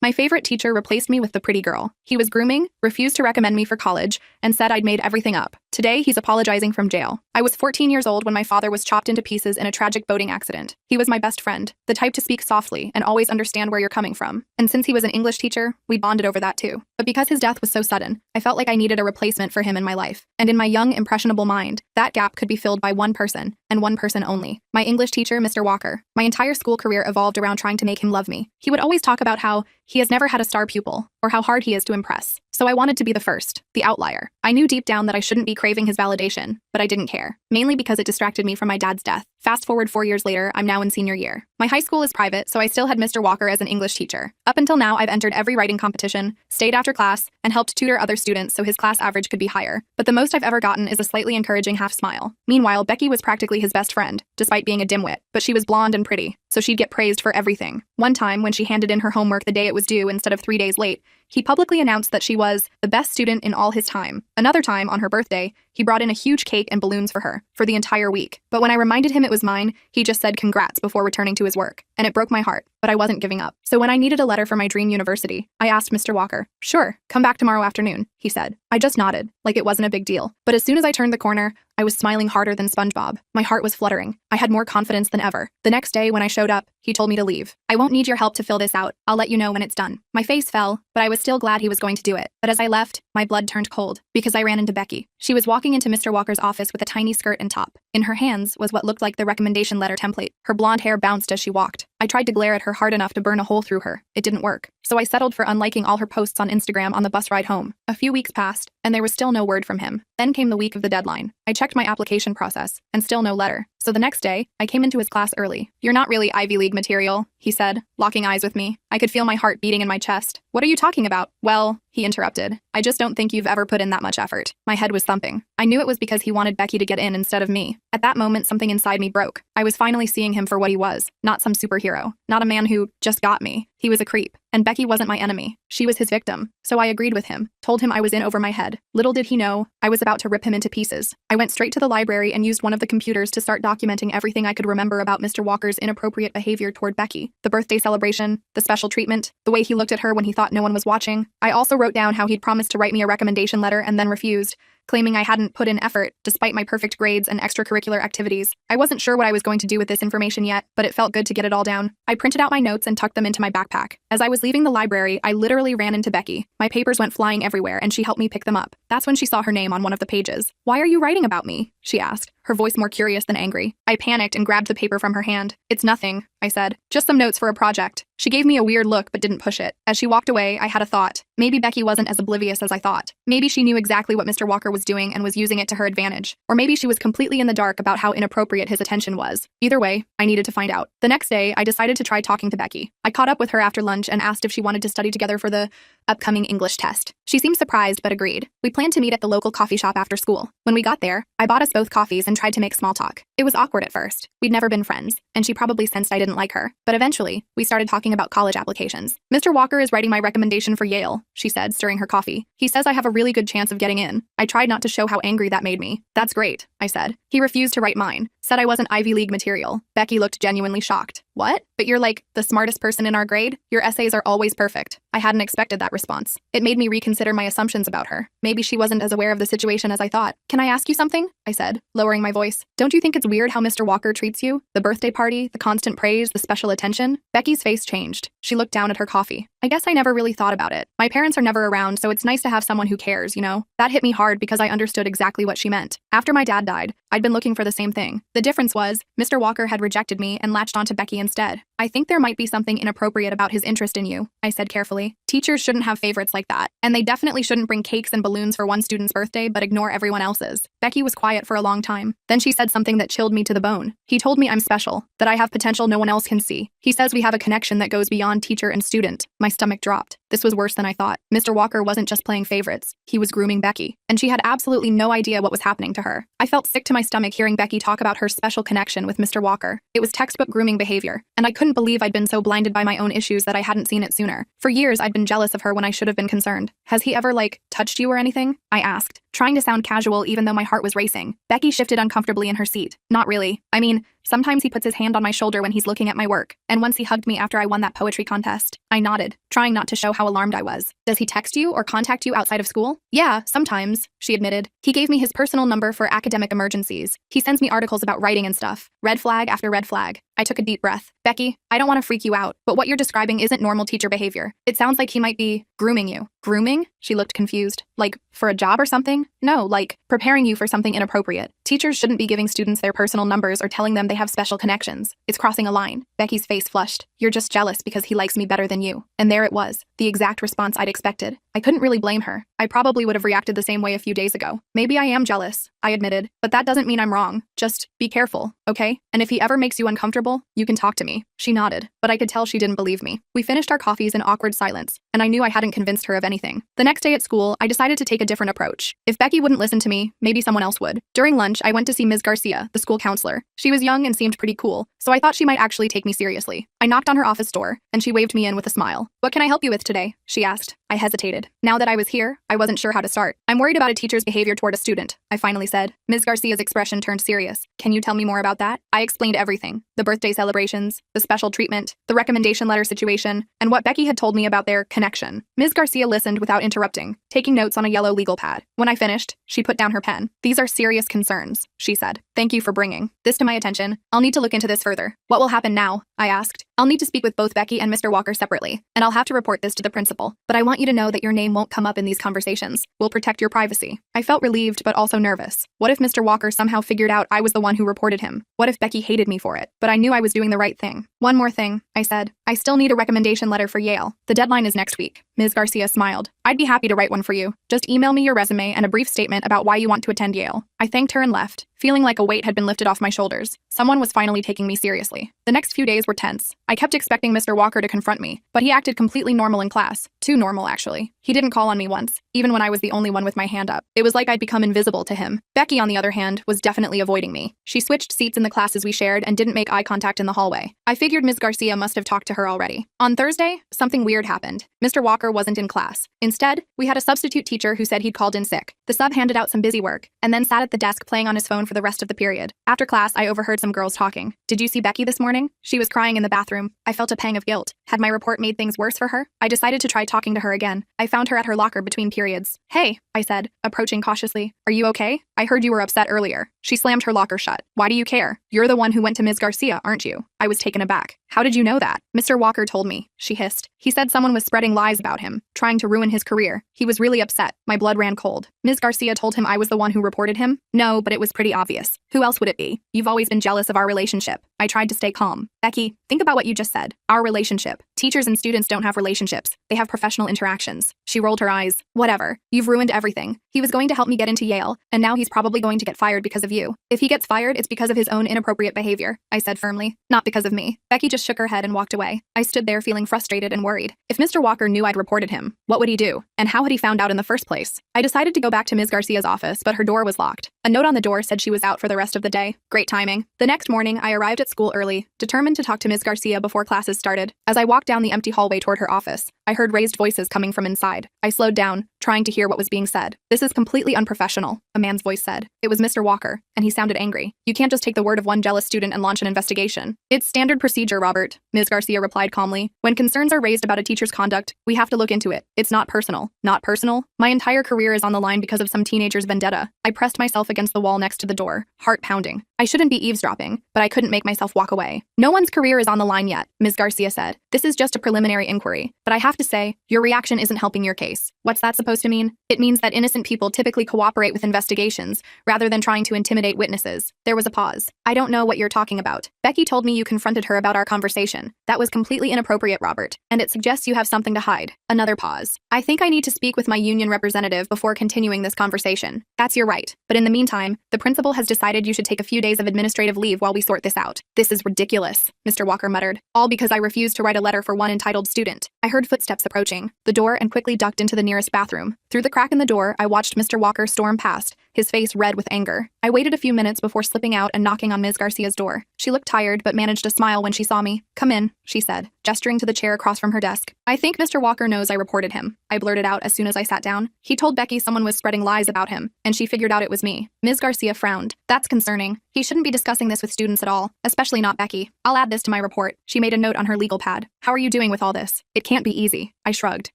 My favorite teacher replaced me with the pretty girl. He was grooming, refused to recommend me for college, and said I'd made everything up. Today, he's apologizing from jail. I was 14 years old when my father was chopped into pieces in a tragic boating accident. He was my best friend, the type to speak softly and always understand where you're coming from. And since he was an English teacher, we bonded over that too. But because his death was so sudden, I felt like I needed a replacement for him in my life. And in my young, impressionable mind, that gap could be filled by one person, and one person only. My English teacher, Mr. Walker. My entire school career evolved around trying to make him love me. He would always talk about how he has never had a star pupil, or how hard he is to impress. So I wanted to be the first, the outlier. I knew deep down that I shouldn't be craving his validation, but I didn't care, mainly because it distracted me from my dad's death. Fast forward 4 years later, I'm now in senior year. My high school is private, so I still had Mr. Walker as an English teacher. Up until now, I've entered every writing competition, stayed after class, and helped tutor other students so his class average could be higher. But the most I've ever gotten is a slightly encouraging half smile. Meanwhile, Becky was practically his best friend, despite being a dimwit, but she was blonde and pretty, so she'd get praised for everything. One time, when she handed in her homework the day it was due instead of 3 days late, he publicly announced that she was the best student in all his time. Another time, on her birthday, he brought in a huge cake and balloons for her, for the entire week. But when I reminded him it was mine, he just said congrats before returning to his work. And it broke my heart, but I wasn't giving up. So when I needed a letter for my dream university, I asked Mr. Walker. Sure, come back tomorrow afternoon, he said. I just nodded, like it wasn't a big deal. But as soon as I turned the corner, I was smiling harder than SpongeBob. My heart was fluttering. I had more confidence than ever. The next day, when I showed up, he told me to leave. I won't need your help to fill this out. I'll let you know when it's done. My face fell, but I was still glad he was going to do it. But as I left, my blood turned cold, because I ran into Becky. She was walking into Mr. Walker's office with a tiny skirt and top. In her hands was what looked like the recommendation letter template. Her blonde hair bounced as she walked. I tried to glare at her hard enough to burn a hole through her. It didn't work. So I settled for unliking all her posts on Instagram on the bus ride home. A few weeks passed, and there was still no word from him. Then came the week of the deadline. I checked my application process, and still no letter. So the next day, I came into his class early. You're not really Ivy League material, he said, locking eyes with me. I could feel my heart beating in my chest. What are you talking about? Well, he interrupted. I just don't think you've ever put in that much effort. My head was thumping. I knew it was because he wanted Becky to get in instead of me. At that moment, something inside me broke. I was finally seeing him for what he was, not some superhero, not a man who just got me. He was a creep. And Becky wasn't my enemy. She was his victim. So I agreed with him, told him I was in over my head. Little did he know, I was about to rip him into pieces. I went straight to the library and used one of the computers to start documenting everything I could remember about Mr. Walker's inappropriate behavior toward Becky. The birthday celebration, the special treatment, the way he looked at her when he thought no one was watching. I also wrote down how he'd promised to write me a recommendation letter and then refused, claiming I hadn't put in effort despite my perfect grades and extracurricular activities. I wasn't sure what I was going to do with this information yet, but it felt good to get it all down. I printed out my notes and tucked them into my backpack. As I was leaving the library, I literally ran into Becky. My papers went flying everywhere, and she helped me pick them up. That's when she saw her name on one of the pages. "Why are you writing about me?" she asked, her voice more curious than angry. I panicked and grabbed the paper from her hand. "It's nothing," I said. "Just some notes for a project." She gave me a weird look but didn't push it. As she walked away, I had a thought. Maybe Becky wasn't as oblivious as I thought. Maybe she knew exactly what Mr. Walker was doing and was using it to her advantage. Or maybe she was completely in the dark about how inappropriate his attention was. Either way, I needed to find out. The next day, I decided to try talking to Becky. I caught up with her after lunch and asked if she wanted to study together for the upcoming English test. She seemed surprised but agreed. We planned to meet at the local coffee shop after school. When we got there, I bought us both coffees and tried to make small talk. It was awkward at first. We'd never been friends, and she probably sensed I didn't like her. But eventually, we started talking about college applications. "Mr. Walker is writing my recommendation for Yale," she said, stirring her coffee. "He says I have a really good chance of getting in." I tried not to show how angry that made me. "That's great," I said. "He refused to write mine, said I wasn't Ivy League material." Becky looked genuinely shocked. "What? But you're like the smartest person in our grade? Your essays are always perfect." I hadn't expected that response. It made me reconsider my assumptions about her. Maybe she wasn't as aware of the situation as I thought. "Can I ask you something?" I said, lowering my voice. "Don't you think it's weird how Mr. Walker treats you? The birthday party, the constant praise, the special attention?" Becky's face changed. She looked down at her coffee. "I guess I never really thought about it. My parents are never around, so it's nice to have someone who cares, you know?" That hit me hard because I understood exactly what she meant. After my dad died, I'd been looking for the same thing. The difference was, Mr. Walker had rejected me and latched onto Becky instead. "I think there might be something inappropriate about his interest in you," I said carefully. "Teachers shouldn't have favorites like that, and they definitely shouldn't bring cakes and balloons for one student's birthday but ignore everyone else's." Becky was quiet for a long time. Then she said something that chilled me to the bone. "He told me I'm special, that I have potential no one else can see. He says we have a connection that goes beyond teacher and student." My stomach dropped. This was worse than I thought. Mr. Walker wasn't just playing favorites. He was grooming Becky, and she had absolutely no idea what was happening to her. I felt sick to my stomach hearing Becky talk about her special connection with Mr. Walker. It was textbook grooming behavior, and I couldn't believe I'd been so blinded by my own issues that I hadn't seen it sooner. For years, I'd been jealous of her when I should have been concerned. "Has he ever, touched you or anything?" I asked, trying to sound casual even though my heart was racing. Becky shifted uncomfortably in her seat. "Not really. I mean, Sometimes he puts his hand on my shoulder when he's looking at my work, and once he hugged me after I won that poetry contest. I nodded, trying not to show how alarmed I was. Does he text you or contact you outside of school? Yeah, sometimes, she admitted. He gave me his personal number for academic emergencies. He sends me articles about writing and stuff. Red flag after red flag. I took a deep breath. Becky, I don't want to freak you out, but what you're describing isn't normal teacher behavior. It sounds like he might be grooming you. Grooming? She looked confused. Like, for a job or something? No, like, preparing you for something inappropriate. Teachers shouldn't be giving students their personal numbers or telling them they have special connections. It's crossing a line. Becky's face flushed. You're just jealous because he likes me better than you. And there it was, the exact response I'd expected. I couldn't really blame her. I probably would have reacted the same way a few days ago. Maybe I am jealous, I admitted, but that doesn't mean I'm wrong. Just be careful, okay? And if he ever makes you uncomfortable, you can talk to me. She nodded, but I could tell she didn't believe me. We finished our coffees in awkward silence, and I knew I hadn't convinced her of anything. The next day at school, I decided to take a different approach. If Becky wouldn't listen to me, maybe someone else would. During lunch, I went to see Ms. Garcia, the school counselor. She was young and seemed pretty cool, so I thought she might actually take me seriously. I knocked on her office door, and she waved me in with a smile. What can I help you with today? She asked. I hesitated. Now that I was here, I wasn't sure how to start. I'm worried about a teacher's behavior toward a student, I finally said. Ms. Garcia's expression turned serious. Can you tell me more about that? I explained everything. The birthday celebrations, the special treatment, the recommendation letter situation, and what Becky had told me about their connection. Ms. Garcia listened without interrupting, taking notes on a yellow legal pad. When I finished, she put down her pen. These are serious concerns, she said. Thank you for bringing this to my attention. I'll need to look into this further. What will happen now? I asked. I'll need to speak with both Becky and Mr. Walker separately, and I'll have to report this to the principal. But I want you to know that your name won't come up in these conversations. We'll protect your privacy. I felt relieved but also nervous. What if Mr. Walker somehow figured out I was the one who reported him? What if Becky hated me for it? But I knew I was doing the right thing. One more thing, I said. I still need a recommendation letter for Yale. The deadline is next week. Ms. Garcia smiled. I'd be happy to write one for you. Just email me your resume and a brief statement about why you want to attend Yale. I thanked her and left, feeling like a weight had been lifted off my shoulders. Someone was finally taking me seriously. The next few days were tense. I kept expecting Mr. Walker to confront me, but he acted completely normal in class. Too normal, actually. He didn't call on me once, even when I was the only one with my hand up. It was like I'd become invisible to him. Becky, on the other hand, was definitely avoiding me. She switched seats in the classes we shared and didn't make eye contact in the hallway. I figured Ms. Garcia must have talked to her already. On Thursday, something weird happened. Mr. Walker wasn't in class. Instead, we had a substitute teacher who said he'd called in sick. The sub handed out some busy work, and then sat at the desk playing on his phone for the rest of the period. After class, I overheard some girls talking. Did you see Becky this morning? She was crying in the bathroom. I felt a pang of guilt. Had my report made things worse for her? I decided to try talking to her again. I found her at her locker between periods. Hey, I said, approaching cautiously. Are you okay? I heard you were upset earlier. She slammed her locker shut. Why do you care? You're the one who went to Ms. Garcia, aren't you? I was taken aback. How did you know that? Mr. Walker told me, she hissed. He said someone was spreading lies about him, trying to ruin his career. He was really upset. My blood ran cold. Ms. Garcia told him I was the one who reported him? No, but it was pretty obvious. Who else would it be? You've always been jealous of our relationship. I tried to stay calm. Becky, think about what you just said. Our relationship. Teachers and students don't have relationships. They have professional interactions. She rolled her eyes. Whatever. You've ruined everything. He was going to help me get into Yale, and now he's probably going to get fired because of you. If he gets fired, it's because of his own inappropriate behavior, I said firmly. Not because of me. Becky just shook her head and walked away. I stood there feeling frustrated and worried. If Mr. Walker knew I'd reported him, what would he do? And how had he found out in the first place? I decided to go back to Ms. Garcia's office, but her door was locked. A note on the door said she was out for the rest of the day. Great timing. The next morning, I arrived at school early, determined to talk to Ms. Garcia before classes started. As I walked down the empty hallway toward her office, I heard raised voices coming from inside. I slowed down, trying to hear what was being said. This is completely unprofessional, a man's voice said. It was Mr. Walker, and he sounded angry. You can't just take the word of one jealous student and launch an investigation. It's standard procedure, Robert, Ms. Garcia replied calmly. When concerns are raised about a teacher's conduct, we have to look into it. It's not personal. Not personal? My entire career is on the line because of some teenager's vendetta. I pressed myself against the wall next to the door, heart pounding. I shouldn't be eavesdropping, but I couldn't make myself walk away. No one's career is on the line yet, Ms. Garcia said. This is just a preliminary inquiry, but I have to say, your reaction isn't helping your case. What's that supposed to mean? It means that innocent people typically cooperate with investigations, rather than trying to intimidate witnesses. There was a pause. I don't know what you're talking about. Becky told me you confronted her about our conversation. That was completely inappropriate, Robert, and it suggests you have something to hide. Another pause. I think I need to speak with my union representative before continuing this conversation. That's your right. But in the meantime, the principal has decided you should take a few days of administrative leave while we sort this out. This is ridiculous, Mr. Walker muttered. All because I refused to write a letter for one entitled student. I heard footsteps approaching the door and quickly ducked into the nearest bathroom, Through the crack in the door, I watched Mr. Walker storm past, his face red with anger. I waited a few minutes before slipping out and knocking on Ms. Garcia's door. She looked tired but managed a smile when she saw me. "Come in," she said, gesturing to the chair across from her desk. "I think Mr. Walker knows I reported him," I blurted out as soon as I sat down. "He told Becky someone was spreading lies about him, and she figured out it was me." Ms. Garcia frowned. "That's concerning. He shouldn't be discussing this with students at all, especially not Becky. I'll add this to my report." She made a note on her legal pad. "How are you doing with all this?" "It can't be easy." I shrugged.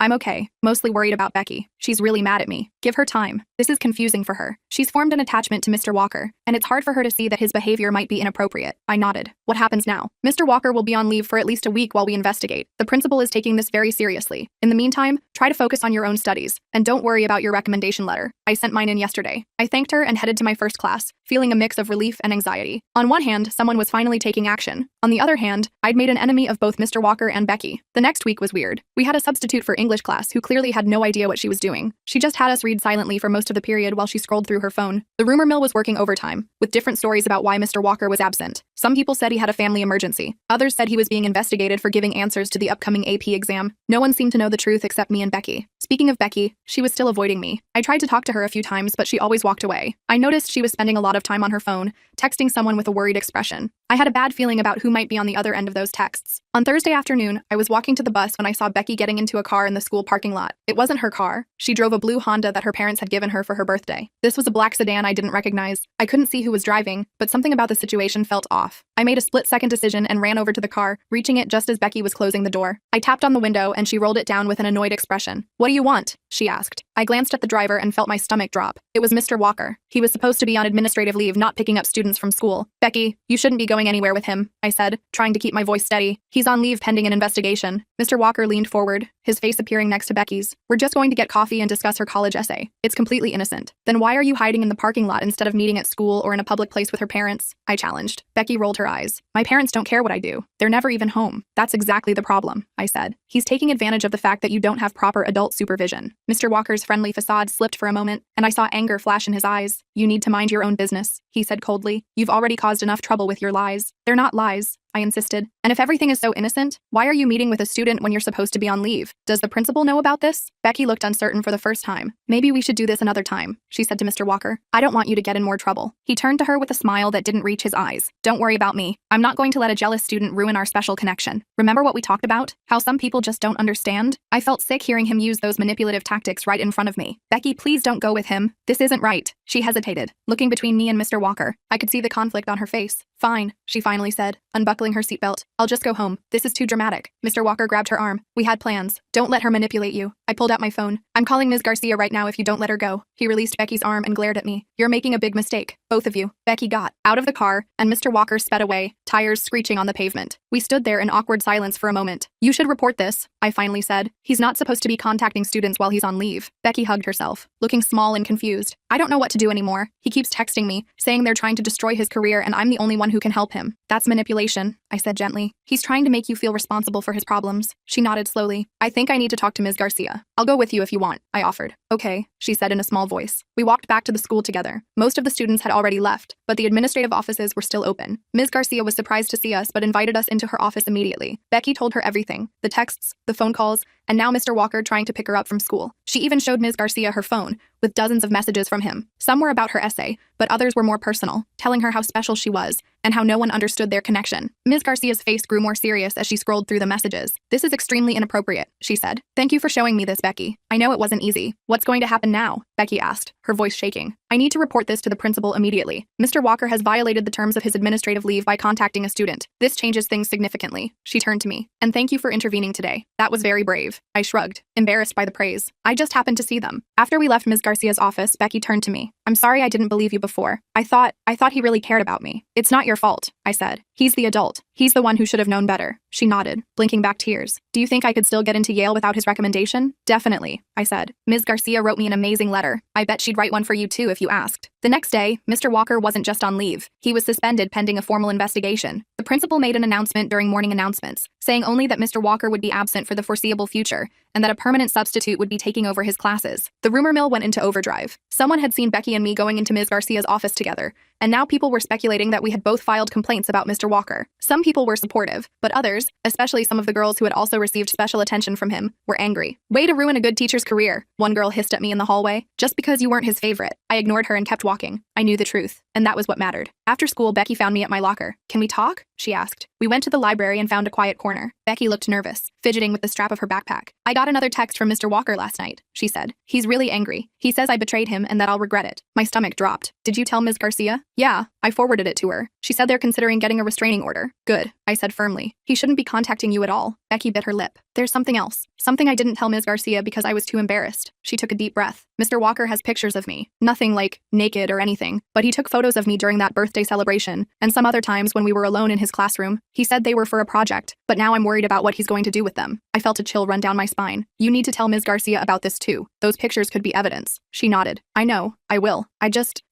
"I'm okay, mostly worried about Becky. She's really mad at me. Give her time. This is confusing for her. She's formed an attachment to Mr. Walker, and it's hard for her to see that his behavior might be inappropriate." I nodded. "What happens now?" "Mr. Walker will be on leave for at least a week while we investigate. The principal is taking this very seriously. In the meantime, try to focus on your own studies, and don't worry about your recommendation letter. I sent mine in yesterday." I thanked her and headed to my first class, feeling a mix of relief and anxiety. On one hand, someone was finally taking action. On the other hand, I'd made an enemy of both Mr. Walker and Becky. The next week was weird. We had a substitute for English class who clearly had no idea what she was doing. She just had us read silently for most of the period while she scrolled through her phone. The rumor mill was working overtime, with different stories about why Mr. Walker was absent. Some people said he had a family emergency. Others said he was being investigated for giving answers to the upcoming AP exam. No one seemed to know the truth except me and Becky. Speaking of Becky, she was still avoiding me. I tried to talk to her a few times, but she always walked away. I noticed she was spending a lot of time on her phone, texting someone with a worried expression. I had a bad feeling about who might be on the other end of those texts. On Thursday afternoon, I was walking to the bus when I saw Becky getting into a car in the school parking lot. It wasn't her car. She drove a blue Honda that her parents had given her for her birthday. This was a black sedan I didn't recognize. I couldn't see who was driving, but something about the situation felt off. I made a split-second decision and ran over to the car, reaching it just as Becky was closing the door. I tapped on the window and she rolled it down with an annoyed expression. "What do you want?" she asked. I glanced at the driver and felt my stomach drop. It was Mr. Walker. He was supposed to be on administrative leave, not picking up students from school. "Becky, you shouldn't be going anywhere with him," I said, trying to keep my voice steady. "He's on leave pending an investigation." Mr. Walker leaned forward, his face appearing next to Becky's. "We're just going to get coffee and discuss her college essay. It's completely innocent." "Then why are you hiding in the parking lot instead of meeting at school or in a public place with her parents?" I challenged. Becky rolled her eyes. "My parents don't care what I do. They're never even home." "That's exactly the problem," I said. "He's taking advantage of the fact that you don't have proper adult supervision." Mr. Walker's friendly facade slipped for a moment, and I saw anger flash in his eyes. "You need to mind your own business," he said coldly. "You've already caused enough trouble with your lies." "They're not lies," I insisted. "And if everything is so innocent, why are you meeting with a student when you're supposed to be on leave? Does the principal know about this?" Becky looked uncertain for the first time. "Maybe we should do this another time," she said to Mr. Walker. "I don't want you to get in more trouble." He turned to her with a smile that didn't reach his eyes. "Don't worry about me. I'm not going to let a jealous student ruin our special connection. Remember what we talked about? How some people just don't understand?" I felt sick hearing him use those manipulative tactics right in front of me. "Becky, please don't go with him. This isn't right." She hesitated, looking between me and Mr. Walker. I could see the conflict on her face. "Fine," she finally said, unbuckling her seatbelt. "I'll just go home. This is too dramatic." Mr. Walker grabbed her arm. "We had plans. Don't let her manipulate you." I pulled out my phone. "I'm calling Ms. Garcia right now if you don't let her go." He released Becky's arm and glared at me. "You're making a big mistake, both of you." Becky got out of the car, and Mr. Walker sped away, tires screeching on the pavement. We stood there in awkward silence for a moment. "You should report this," I finally said. "He's not supposed to be contacting students while he's on leave." Becky hugged herself, looking small and confused. "I don't know what to do anymore. He keeps texting me, saying they're trying to destroy his career and I'm the only one who can help him." "That's manipulation," I said gently. "He's trying to make you feel responsible for his problems." She nodded slowly. "I think I need to talk to Ms. Garcia. I'll go with you if you want," I offered. "Okay," she said in a small voice. We walked back to the school together. Most of the students had already left, but the administrative offices were still open. Ms. Garcia was surprised to see us but invited us into her office immediately. Becky told her everything, the texts, the phone calls, and now Mr. Walker trying to pick her up from school. She even showed Ms. Garcia her phone, with dozens of messages from him. Some were about her essay, but others were more personal, telling her how special she was, and how no one understood their connection. Ms. Garcia's face grew more serious as she scrolled through the messages. "This is extremely inappropriate," she said. "Thank you for showing me this, Becky. I know it wasn't easy." "What's going to happen now?" Becky asked, her voice shaking. "I need to report this to the principal immediately. Mr. Walker has violated the terms of his administrative leave by contacting a student. This changes things significantly." She turned to me. "And thank you for intervening today. That was very brave." I shrugged, embarrassed by the praise. "I just happened to see them." After we left Ms. Garcia's office, Becky turned to me. "I'm sorry I didn't believe you before. I thought he really cared about me." "It's not your fault," I said. "He's the adult. He's the one who should have known better." She nodded, blinking back tears. "Do you think I could still get into Yale without his recommendation?" "Definitely," I said. "Ms. Garcia wrote me an amazing letter. I bet she'd write one for you too if you asked." The next day, Mr. Walker wasn't just on leave. He was suspended pending a formal investigation. The principal made an announcement during morning announcements, saying only that Mr. Walker would be absent for the foreseeable future, and that a permanent substitute would be taking over his classes. The rumor mill went into overdrive. Someone had seen Becky and me going into Ms. Garcia's office together, and now people were speculating that we had both filed complaints about Mr. Walker. Some people were supportive, but others, especially some of the girls who had also received special attention from him, were angry. "Way to ruin a good teacher's career," one girl hissed at me in the hallway. "Just because you weren't his favorite." I ignored her and kept walking. I knew the truth, and that was what mattered. After school, Becky found me at my locker. "Can we talk?" she asked. We went to the library and found a quiet corner. Becky looked nervous, fidgeting with the strap of her backpack. "I got another text from Mr. Walker last night," she said. "He's really angry. He says I betrayed him and that I'll regret it." My stomach dropped. "Did you tell Ms. Garcia?" "Yeah, I forwarded it to her. She said they're considering getting a restraining order." "Good," I said firmly. "He shouldn't be contacting you at all." Becky bit her lip. "There's something else. Something I didn't tell Ms. Garcia because I was too embarrassed." She took a deep breath. "Mr. Walker has pictures of me. Nothing like naked or anything, but he took photos of me during that birthday celebration and some other times when we were alone in his classroom. He said they were for a project, but now I'm worried about what he's going to do with them." I felt a chill run down my spine. "You need to tell Ms. Garcia about this too. Those pictures could be evidence." She nodded. "I know. I will. I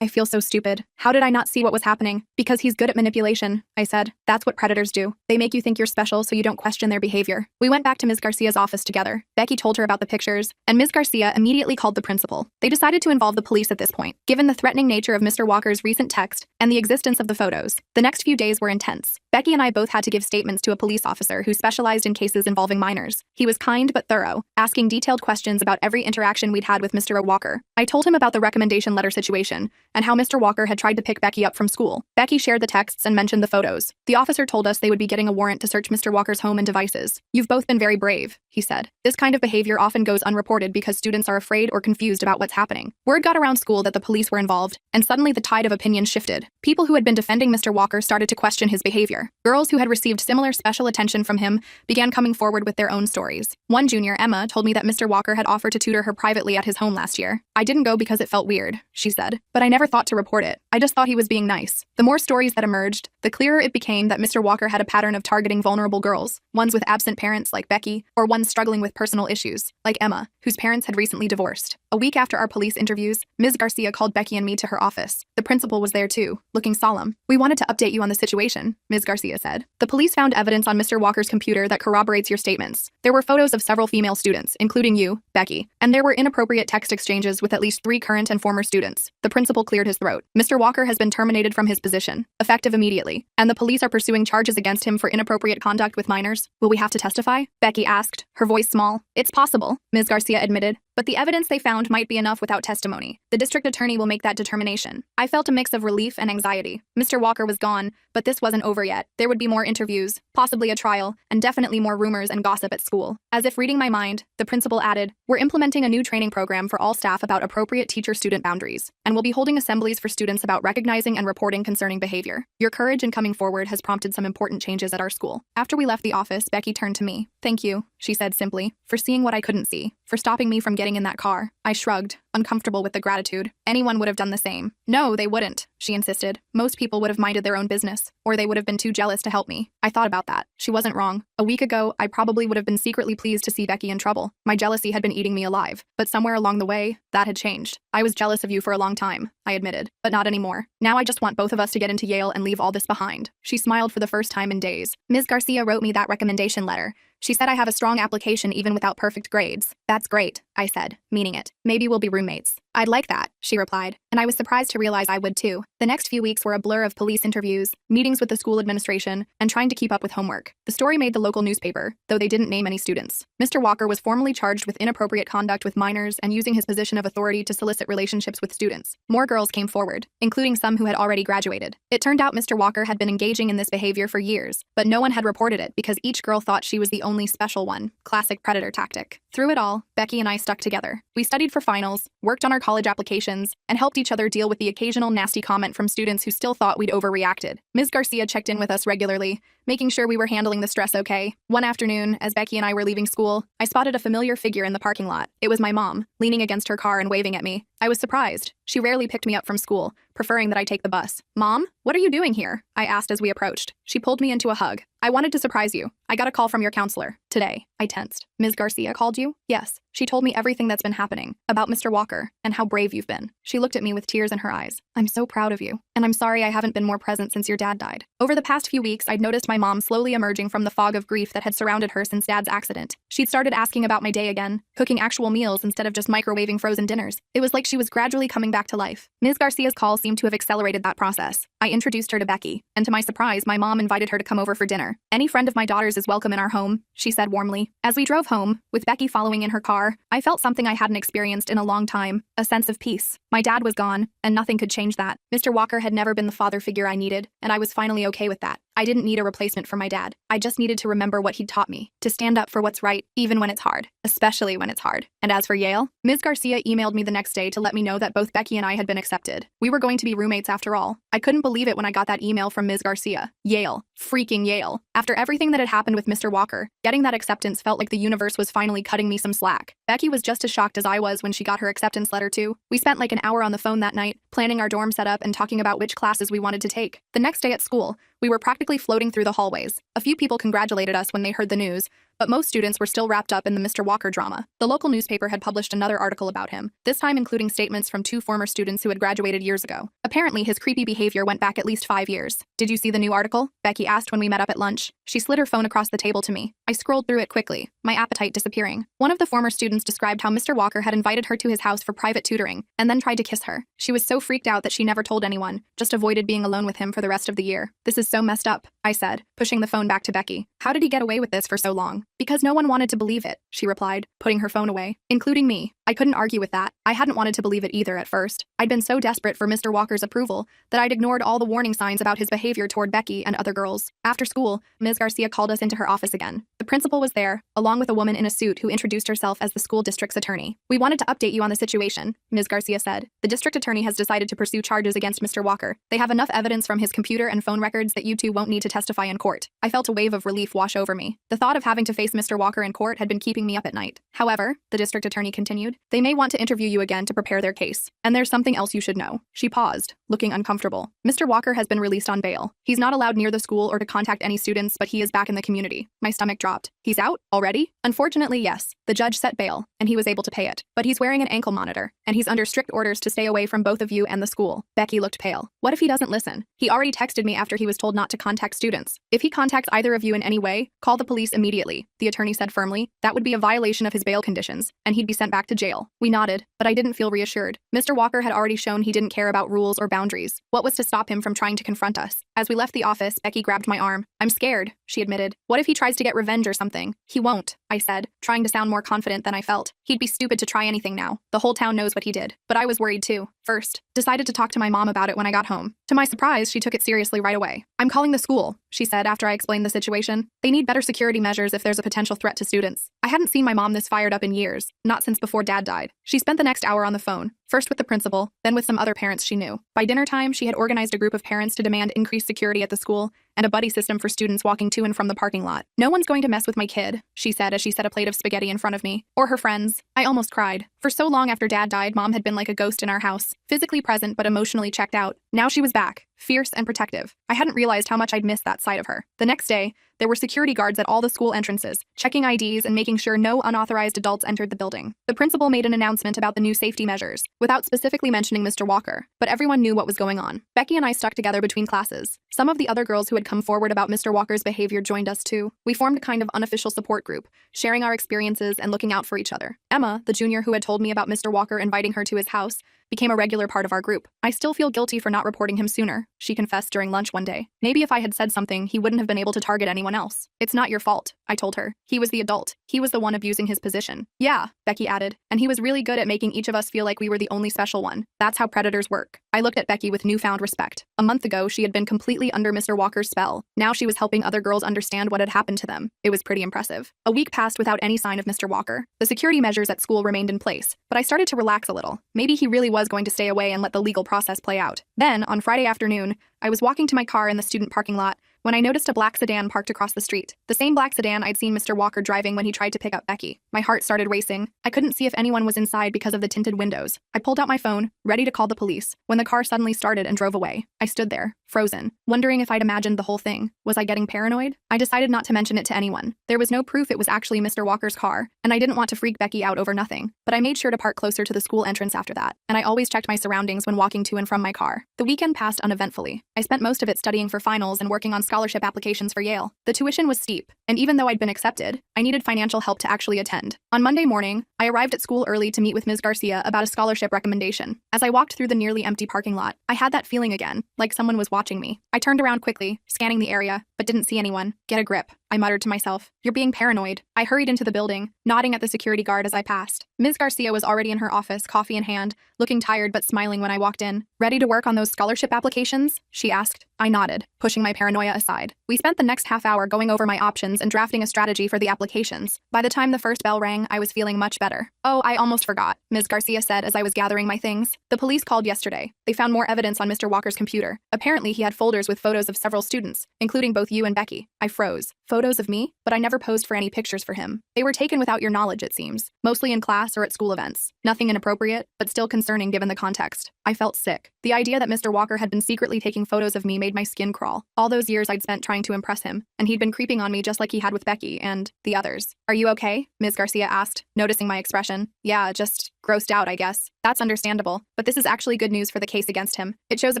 feel so stupid. How did I not see what was happening?" "Because he's good at manipulation," I said. "That's what predators do. They make you think you're special so you don't question their behavior." We went back to Ms. Garcia's office together. Becky told her about the pictures, and Ms. Garcia immediately called the principal. They decided to involve the police at this point, given the threatening nature of Mr. Walker's recent text and the existence of the photos. The next few days were intense. Becky and I both had to give statements to a police officer who specialized in cases involving minors. He was kind but thorough, asking detailed questions about every interaction we'd had with Mr. Walker. I told him about the recommendation letter situation and how Mr. Walker had tried to pick Becky up from school. Becky shared the texts and mentioned the photos. The officer told us they would be getting a warrant to search Mr. Walker's home and devices. "You've both been very brave," he said. "This kind of behavior often goes unreported because students are afraid or confused about what's happening." Word got around school that the police were involved, and suddenly the tide of opinion shifted. People who had been defending Mr. Walker started to question his behavior. Girls who had received similar special attention from him began coming forward with their own stories. One junior, Emma, told me that Mr. Walker had offered to tutor her privately at his home last year. "I didn't go because it felt weird," she said, "but I never thought to report it. I just thought he was being nice." The more stories that emerged, the clearer it became that Mr. Walker had a pattern of targeting vulnerable girls, ones with absent parents like Becky, or ones struggling with personal issues, like Emma, whose parents had recently divorced. A week after our police interviews, Ms. Garcia called Becky and me to her office. The principal was there too, looking solemn. "We wanted to update you on the situation," Ms. Garcia said. "The police found evidence on Mr. Walker's computer that corroborates your statements. There were photos of several female students, including you, Becky, and there were inappropriate text exchanges with at least 3 current and former students." The principal cleared his throat. "Mr. Walker has been terminated from his position, effective immediately, and the police are pursuing charges against him for inappropriate conduct with minors." "Will we have to testify?" Becky asked, her voice small. "It's possible," Ms. Garcia admitted, "but the evidence they found might be enough without testimony. The district attorney will make that determination." I felt a mix of relief and anxiety. Mr. Walker was gone, but this wasn't over yet. There would be more interviews, possibly a trial, and definitely more rumors and gossip at school. As if reading my mind, the principal added, "We're implementing a new training program for all staff about appropriate teacher-student boundaries, and we'll be holding assemblies for students about recognizing and reporting concerning behavior. Your courage in coming forward has prompted some important changes at our school." After we left the office, Becky turned to me. "Thank you," she said simply, "for seeing what I couldn't see, for stopping me from getting in that car." I shrugged, uncomfortable with the gratitude. Anyone would have done the same. "No, they wouldn't," she insisted. "Most people would have minded their own business, or they would have been too jealous to help me." I thought about that. She wasn't wrong. A week ago, I probably would have been secretly pleased to see Becky in trouble. My jealousy had been eating me alive, but somewhere along the way, that had changed. "I was jealous of you for a long time," I admitted, "but not anymore. Now I just want both of us to get into Yale and leave all this behind." She smiled for the first time in days. "Ms. Garcia wrote me that recommendation letter. She said I have a strong application even without perfect grades." "That's great," I said, meaning it. "Maybe we'll be roommates." "I'd like that," she replied, and I was surprised to realize I would too. The next few weeks were a blur of police interviews, meetings with the school administration, and trying to keep up with homework. The story made the local newspaper, though they didn't name any students. Mr. Walker was formally charged with inappropriate conduct with minors and using his position of authority to solicit relationships with students. More girls came forward, including some who had already graduated. It turned out Mr. Walker had been engaging in this behavior for years, but no one had reported it because each girl thought she was the only special one. Classic predator tactic. Through it all, Becky and I stuck together. We studied for finals, worked on our college applications, and helped each other deal with the occasional nasty comment from students who still thought we'd overreacted. Ms. Garcia checked in with us regularly, making sure we were handling the stress okay. One afternoon, as Becky and I were leaving school, I spotted a familiar figure in the parking lot. It was my mom, leaning against her car and waving at me. I was surprised. She rarely picked me up from school, preferring that I take the bus. "Mom, what are you doing here?" I asked as we approached. She pulled me into a hug. "I wanted to surprise you. I got a call from your counselor. Today." I tensed. "Ms. Garcia called you?" "Yes. She told me everything that's been happening, about Mr. Walker, and how brave you've been." She looked at me with tears in her eyes. "I'm so proud of you, and I'm sorry I haven't been more present since your dad died." Over the past few weeks, I'd noticed my mom slowly emerging from the fog of grief that had surrounded her since Dad's accident. She'd started asking about my day again, cooking actual meals instead of just microwaving frozen dinners. It was like she was gradually coming back to life. Ms. Garcia's call seemed to have accelerated that process. I introduced her to Becky, and to my surprise, my mom invited her to come over for dinner. "Any friend of my daughter's is welcome in our home," she said warmly. As we drove home, with Becky following in her car, I felt something I hadn't experienced in a long time, a sense of peace. My dad was gone, and nothing could change that. Mr. Walker had never been the father figure I needed, and I was finally okay with that. I didn't need a replacement for my dad. I just needed to remember what he'd taught me, to stand up for what's right, even when it's hard, especially when it's hard. And as for Yale, Ms. Garcia emailed me the next day to let me know that both Becky and I had been accepted. We were going to be roommates after all. I couldn't believe it when I got that email from Ms. Garcia. Yale. Freaking Yale. After everything that had happened with Mr. Walker, getting that acceptance felt like the universe was finally cutting me some slack. Becky was just as shocked as I was when she got her acceptance letter too. We spent like an hour on the phone that night, planning our dorm setup and talking about which classes we wanted to take. The next day at school, we were practically floating through the hallways. A few people congratulated us when they heard the news, but most students were still wrapped up in the Mr. Walker drama. The local newspaper had published another article about him, this time including statements from 2 former students who had graduated years ago. Apparently, his creepy behavior went back at least 5 years. "Did you see the new article?" Becky asked when we met up at lunch. She slid her phone across the table to me. I scrolled through it quickly, my appetite disappearing. One of the former students described how Mr. Walker had invited her to his house for private tutoring, and then tried to kiss her. She was so freaked out that she never told anyone, just avoided being alone with him for the rest of the year. "This is so messed up," I said, pushing the phone back to Becky. "How did he get away with this for so long?" "Because no one wanted to believe it," she replied, putting her phone away. "Including me." I couldn't argue with that. I hadn't wanted to believe it either at first. I'd been so desperate for Mr. Walker's approval that I'd ignored all the warning signs about his behavior toward Becky and other girls. After school, Ms. Garcia called us into her office again. The principal was there, along with a woman in a suit who introduced herself as the school district's attorney. "We wanted to update you on the situation," Ms. Garcia said. "The district attorney has decided to pursue charges against Mr. Walker. They have enough evidence from his computer and phone records that you two won't need to testify in court." I felt a wave of relief wash over me. The thought of having to face Mr. Walker in court had been keeping me up at night. "However," the district attorney continued, "they may want to interview you again to prepare their case. And there's something else you should know." She paused, looking uncomfortable. "Mr. Walker has been released on bail. He's not allowed near the school or to contact any students, but he is back in the community." My stomach dropped. "He's out? Already?" "Unfortunately, yes. The judge set bail, and he was able to pay it. But he's wearing an ankle monitor, and he's under strict orders to stay away from both of you and the school." Becky looked pale. "What if he doesn't listen? He already texted me after he was told not to contact students. If he contacts either of you in any way, call the police immediately," the attorney said firmly. "That would be a violation of his bail conditions, and he'd be sent back to jail." We nodded, but I didn't feel reassured. Mr. Walker had already shown he didn't care about rules or boundaries. What was to stop him from trying to confront us? As we left the office, Becky grabbed my arm. "I'm scared," she admitted. "What if he tries to get revenge or something?" "He won't," I said, trying to sound more confident than I felt. "He'd be stupid to try anything now. The whole town knows what he did." But I was worried too. First, decided to talk to my mom about it when I got home. To my surprise, she took it seriously right away. "I'm calling the school," she said after I explained the situation. "They need better security measures if there's a potential threat to students." I hadn't seen my mom this fired up in years, not since before Dad died. She spent the next hour on the phone, first with the principal, then with some other parents she knew. By dinner time, she had organized a group of parents to demand increased security at the school and a buddy system for students walking to and from the parking lot. "No one's going to mess with my kid," she said as she set a plate of spaghetti in front of me. "Or her friends." I almost cried. For so long after Dad died, Mom had been like a ghost in our house, physically present but emotionally checked out. Now she was back, fierce and protective. I hadn't realized how much I'd missed that side of her. The next day, there were security guards at all the school entrances, checking IDs and making sure no unauthorized adults entered the building. The principal made an announcement about the new safety measures, without specifically mentioning Mr. Walker, but everyone knew what was going on. Becky and I stuck together between classes. Some of the other girls who had come forward about Mr. Walker's behavior joined us too. We formed a kind of unofficial support group, sharing our experiences and looking out for each other. Emma, the junior who had told me about Mr. Walker inviting her to his house, became a regular part of our group. "I still feel guilty for not reporting him sooner," she confessed during lunch one day. "Maybe if I had said something, he wouldn't have been able to target anyone else." "It's not your fault," I told her. "He was the adult. He was the one abusing his position." "Yeah," Becky added, "and he was really good at making each of us feel like we were the only special one. That's how predators work." I looked at Becky with newfound respect. A month ago, she had been completely under Mr. Walker's spell. Now she was helping other girls understand what had happened to them. It was pretty impressive. A week passed without any sign of Mr. Walker. The security measures at school remained in place, but I started to relax a little. Maybe he really was going to stay away and let the legal process play out. Then, on Friday afternoon, I was walking to my car in the student parking lot when I noticed a black sedan parked across the street. The same black sedan I'd seen Mr. Walker driving when he tried to pick up Becky. My heart started racing. I couldn't see if anyone was inside because of the tinted windows. I pulled out my phone, ready to call the police, when the car suddenly started and drove away. I stood there, frozen, wondering if I'd imagined the whole thing. Was I getting paranoid? I decided not to mention it to anyone. There was no proof it was actually Mr. Walker's car, and I didn't want to freak Becky out over nothing. But I made sure to park closer to the school entrance after that, and I always checked my surroundings when walking to and from my car. The weekend passed uneventfully. I spent most of it studying for finals and working on scholarship applications for Yale. The tuition was steep, and even though I'd been accepted, I needed financial help to actually attend. On Monday morning, I arrived at school early to meet with Ms. Garcia about a scholarship recommendation. As I walked through the nearly empty parking lot, I had that feeling again, like someone was watching me. I turned around quickly, scanning the area, but didn't see anyone. Get a grip, I muttered to myself. You're being paranoid. I hurried into the building, nodding at the security guard as I passed. Ms. Garcia was already in her office, coffee in hand, looking tired but smiling when I walked in. Ready to work on those scholarship applications? She asked. I nodded, pushing my paranoia aside. We spent the next half hour going over my options and drafting a strategy for the applications. By the time the first bell rang, I was feeling much better. Oh, I almost forgot, Ms. Garcia said as I was gathering my things. The police called yesterday. They found more evidence on Mr. Walker's computer. Apparently, he had folders with photos of several students, including both you and Becky. I froze. Photos of me? But I never posed for any pictures for him. They were taken without your knowledge, it seems. Mostly in class or at school events. Nothing inappropriate, but still concerning given the context. I felt sick. The idea that Mr. Walker had been secretly taking photos of me made my skin crawl. All those years I'd spent trying to impress him, and he'd been creeping on me just like he had with Becky and the others. Are you okay? Ms. Garcia asked, noticing my expression. Yeah, just grossed out, I guess. That's understandable, but this is actually good news for the case against him. It shows a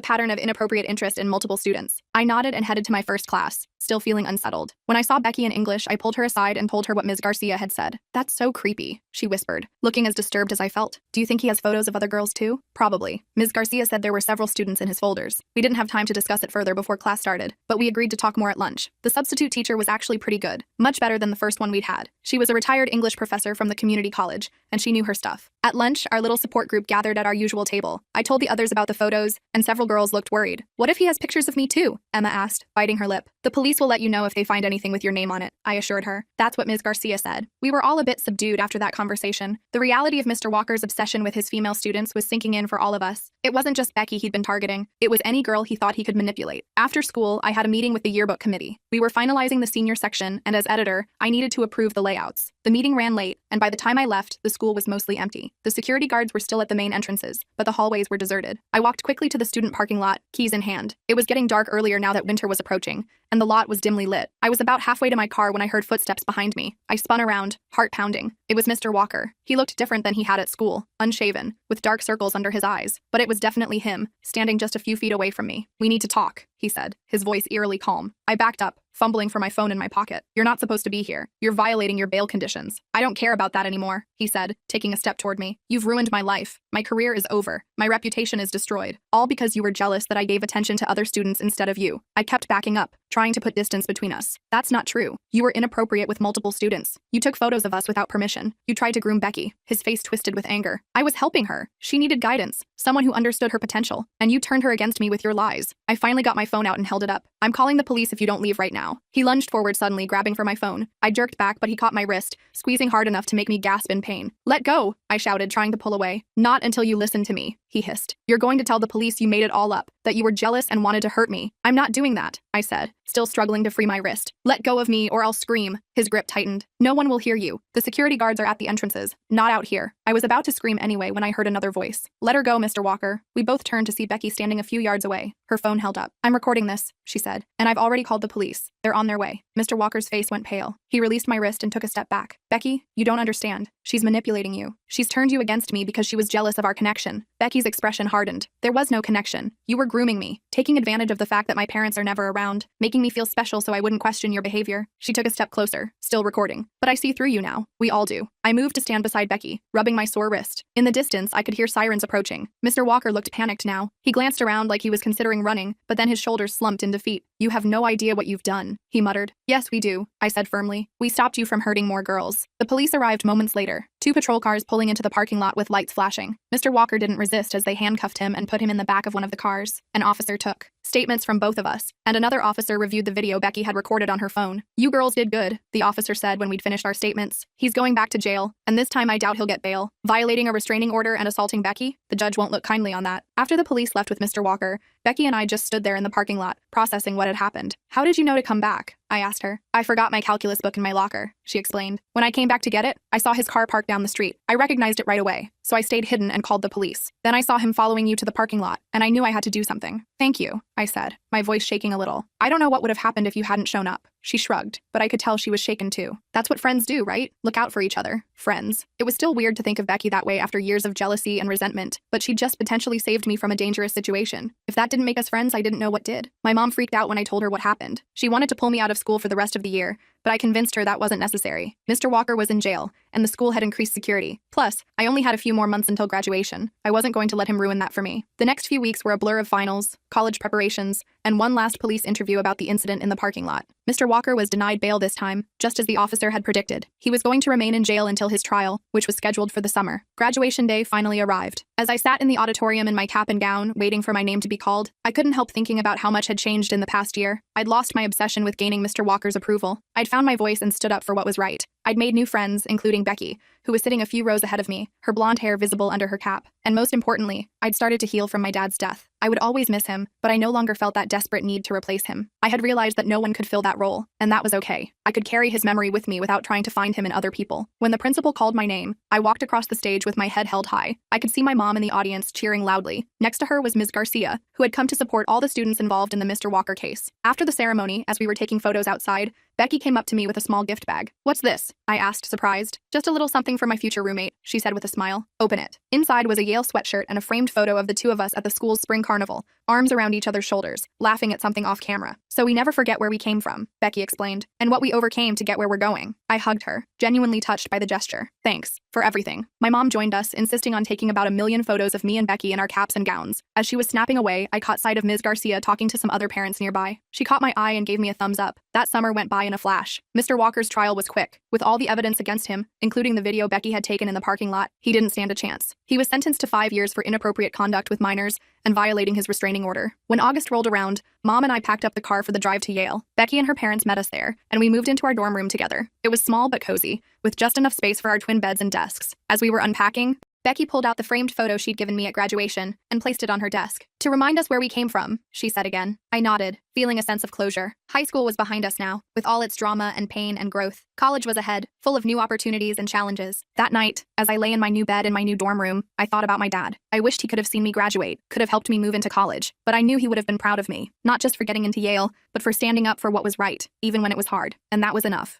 pattern of inappropriate interest in multiple students. I nodded and headed to my first class, still feeling unsettled. When I saw Becky in English, I pulled her aside and told her what Ms. Garcia had said. That's so creepy, she whispered, looking as disturbed as I felt. Do you think he has photos of other girls too? Probably. Ms. Garcia said there were several students in his folders. We didn't have time to discuss it further before class started, but we agreed to talk more at lunch. The substitute teacher was actually pretty good, much better than the first one we'd had. She was a retired English professor from the community college, and she knew her stuff. At lunch, our little support group gathered at our usual table. I told the others about the photos, and several girls looked worried. What if he has pictures of me too? Emma asked, biting her lip. The police will let you know if they find anything with your name on it, I assured her. That's what Ms. Garcia said. We were all a bit subdued after that conversation. The reality of Mr. Walker's obsession with his female students was sinking in for all of us. It wasn't just Becky he'd been targeting. It was any girl he thought he could manipulate. After school, I had a meeting with the yearbook committee. We were finalizing the senior section, and as editor, I needed to approve the layouts. The meeting ran late, and by the time I left, the school was mostly empty. The security guards were still at the main entrances, but the hallways were deserted. I walked quickly to the student parking lot, keys in hand. It was getting dark earlier now that winter was approaching, and the lot was dimly lit. I was about halfway to my car when I heard footsteps behind me. I spun around, heart pounding. It was Mr. Walker. He looked different than he had at school, unshaven, with dark circles under his eyes, but it was definitely him, standing just a few feet away from me. We need to talk, he said, his voice eerily calm. I backed up, fumbling for my phone in my pocket. You're not supposed to be here. You're violating your bail conditions. I don't care about that anymore, he said, taking a step toward me. You've ruined my life. My career is over. My reputation is destroyed. All because you were jealous that I gave attention to other students instead of you. I kept backing up, trying to put distance between us. That's not true. You were inappropriate with multiple students. You took photos of us without permission. You tried to groom Becky. His face twisted with anger. I was helping her. She needed guidance, someone who understood her potential, and you turned her against me with your lies. I finally got my phone out and held it up. I'm calling the police if you don't leave right now. He lunged forward suddenly, grabbing for my phone. I jerked back, but he caught my wrist, squeezing hard enough to make me gasp in pain. Let go, I shouted, trying to pull away. Not until you listen to me, he hissed. You're going to tell the police you made it all up, that you were jealous and wanted to hurt me. I'm not doing that, I said, still struggling to free my wrist. Let go of me or I'll scream. His grip tightened. No one will hear you. The security guards are at the entrances, not out here. I was about to scream anyway when I heard another voice. Let her go, Mr. Walker. We both turned to see Becky standing a few yards away, her phone held up. I'm recording this, she said, and I've already called the police. They're on their way. Mr. Walker's face went pale. He released my wrist and took a step back. Becky, you don't understand. She's manipulating you. She's turned you against me because she was jealous of our connection. Becky's expression hardened. There was no connection. You were grooming me, taking advantage of the fact that my parents are never around, making me feel special so I wouldn't question your behavior. She took a step closer, still recording. But I see through you now. We all do. I moved to stand beside Becky, rubbing my sore wrist. In the distance, I could hear sirens approaching. Mr. Walker looked panicked now. He glanced around like he was considering running, but then his shoulders slumped in defeat. You have no idea what you've done, he muttered. Yes, we do, I said firmly. We stopped you from hurting more girls. The police arrived moments later, 2 patrol cars pulling into the parking lot with lights flashing. Mr. Walker didn't resist as they handcuffed him and put him in the back of one of the cars. An officer took statements from both of us, and another officer reviewed the video Becky had recorded on her phone. You girls did good, the officer said when we'd finished our statements. He's going back to jail, and this time I doubt he'll get bail. Violating a restraining order and assaulting Becky? The judge won't look kindly on that. After the police left with Mr. Walker, Becky and I just stood there in the parking lot, processing what had happened. How did you know to come back? I asked her. I forgot my calculus book in my locker, she explained. When I came back to get it, I saw his car parked down the street. I recognized it right away, so I stayed hidden and called the police. Then I saw him following you to the parking lot, and I knew I had to do something. Thank you, I said, my voice shaking a little. I don't know what would have happened if you hadn't shown up. She shrugged, but I could tell she was shaken too. That's what friends do, right? Look out for each other. Friends. It was still weird to think of Becky that way after years of jealousy and resentment, but she'd just potentially saved me from a dangerous situation. If that didn't make us friends, I didn't know what did. My mom freaked out when I told her what happened. She wanted to pull me out of school for the rest of the year, but I convinced her that wasn't necessary. Mr. Walker was in jail, and the school had increased security. Plus, I only had a few more months until graduation. I wasn't going to let him ruin that for me. The next few weeks were a blur of finals, college preparations, and one last police interview about the incident in the parking lot. Mr. Walker was denied bail this time, just as the officer had predicted. He was going to remain in jail until his trial, which was scheduled for the summer. Graduation day finally arrived. As I sat in the auditorium in my cap and gown, waiting for my name to be called, I couldn't help thinking about how much had changed in the past year. I'd lost my obsession with gaining Mr. Walker's approval. I'd found my voice and stood up for what was right. I'd made new friends, including Becky, who was sitting a few rows ahead of me, her blonde hair visible under her cap. And most importantly, I'd started to heal from my dad's death. I would always miss him, but I no longer felt that desperate need to replace him. I had realized that no one could fill that role, and that was okay. I could carry his memory with me without trying to find him in other people. When the principal called my name, I walked across the stage with my head held high. I could see my mom in the audience cheering loudly. Next to her was Ms. Garcia, who had come to support all the students involved in the Mr. Walker case. After the ceremony, as we were taking photos outside, Becky came up to me with a small gift bag. "What's this?" I asked, surprised. "Just a little something for my future roommate," she said with a smile. "Open it." Inside was a Yale sweatshirt and a framed photo of the two of us at the school's spring carnival, arms around each other's shoulders, laughing at something off camera. "So we never forget where we came from," Becky explained, "and what we overcame to get where we're going." I hugged her, genuinely touched by the gesture. "Thanks for everything." My mom joined us, insisting on taking about 1,000,000 photos of me and Becky in our caps and gowns. As she was snapping away, I caught sight of Ms. Garcia talking to some other parents nearby. She caught my eye and gave me a thumbs up. That summer went by in a flash. Mr. Walker's trial was quick. With all the evidence against him, including the video Becky had taken in the parking lot, he didn't stand a chance. He was sentenced to 5 years for inappropriate conduct with minors and violating his restraining order. When August rolled around, Mom and I packed up the car for the drive to Yale. Becky and her parents met us there, and we moved into our dorm room together. It was small but cozy, with just enough space for our twin beds and desks. As we were unpacking, Becky pulled out the framed photo she'd given me at graduation and placed it on her desk. "To remind us where we came from," she said again. I nodded, feeling a sense of closure. High school was behind us now, with all its drama and pain and growth. College was ahead, full of new opportunities and challenges. That night, as I lay in my new bed in my new dorm room, I thought about my dad. I wished he could have seen me graduate, could have helped me move into college, but I knew he would have been proud of me, not just for getting into Yale, but for standing up for what was right, even when it was hard. And that was enough.